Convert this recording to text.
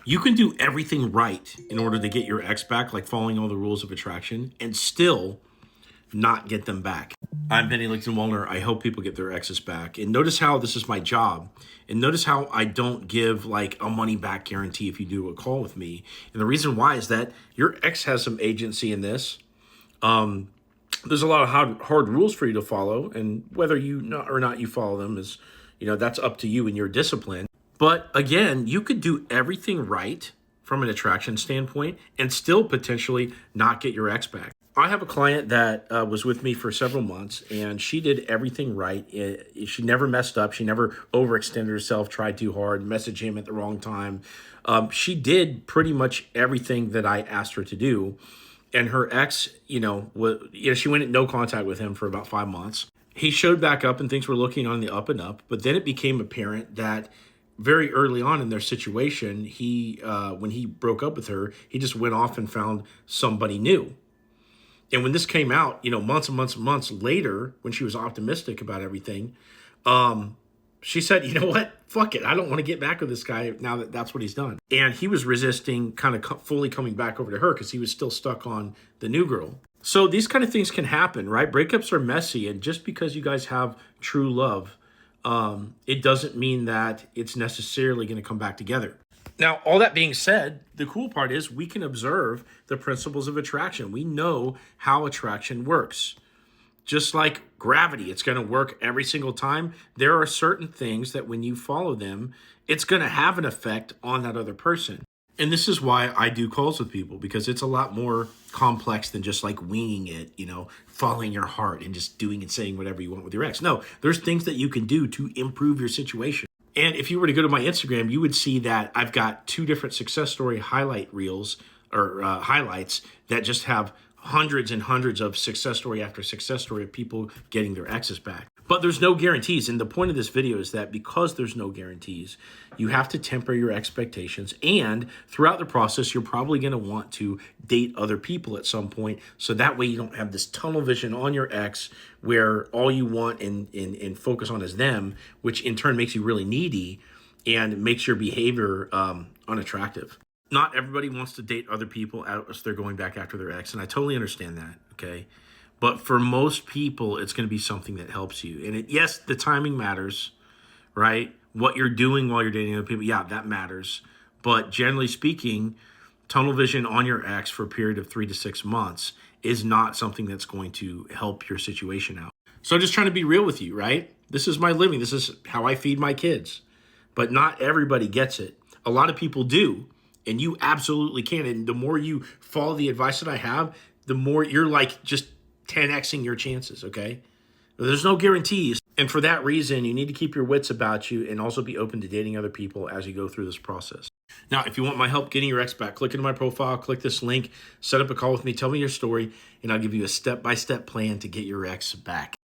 You can do everything right in order to get your ex back, like following all the rules of attraction, and still not get them back. I'm Benny Lichtenwaldner. I help people get their exes back. And notice how this is my job. And notice how I don't give like a money back guarantee if you do a call with me. And the reason why is that your ex has some agency in this. There's a lot of hard rules for you to follow. And whether or not you follow them is, that's up to you and your discipline. But again, you could do everything right from an attraction standpoint and still potentially not get your ex back. I have a client that was with me for several months, and she did everything right. She never messed up. She never overextended herself, tried too hard, messaged him at the wrong time. She did pretty much everything that I asked her to do. And her ex, she went in no contact with him for about 5 months. He showed back up and things were looking on the up and up. But then it became apparent that very early on in their situation, when he broke up with her, he just went off and found somebody new. And when this came out, months and months and months later, when she was optimistic about everything, she said, you know what? Fuck it. I don't want to get back with this guy now that that's what he's done. And he was resisting kind of fully coming back over to her because he was still stuck on the new girl. So these kind of things can happen, right? Breakups are messy. And just because you guys have true love, it doesn't mean that it's necessarily going to come back together. Now, all that being said, the cool part is we can observe the principles of attraction. We know how attraction works. Just like gravity, it's going to work every single time. There are certain things that when you follow them, it's going to have an effect on that other person. And this is why I do calls with people, because it's a lot more complex than just like winging it, following your heart and just doing and saying whatever you want with your ex. No, there's things that you can do to improve your situation. And if you were to go to my Instagram, you would see that I've got 2 different success story highlight reels or highlights that just have hundreds and hundreds of success story after success story of people getting their exes back. But there's no guarantees. And the point of this video is that because there's no guarantees, you have to temper your expectations. And throughout the process, you're probably going to want to date other people at some point. So that way you don't have this tunnel vision on your ex where all you want and focus on is them, which in turn makes you really needy and makes your behavior unattractive. Not everybody wants to date other people as they're going back after their ex. And I totally understand that, okay? But for most people, it's going to be something that helps you. And yes, the timing matters, right? What you're doing while you're dating other people, yeah, that matters. But generally speaking, tunnel vision on your ex for a period of 3 to 6 months is not something that's going to help your situation out. So I'm just trying to be real with you, right? This is my living. This is how I feed my kids. But not everybody gets it. A lot of people do, and you absolutely can. And the more you follow the advice that I have, the more you're like just 10xing your chances, okay? There's no guarantees. And for that reason, you need to keep your wits about you and also be open to dating other people as you go through this process. Now, if you want my help getting your ex back, click into my profile, click this link, set up a call with me, tell me your story, and I'll give you a step-by-step plan to get your ex back.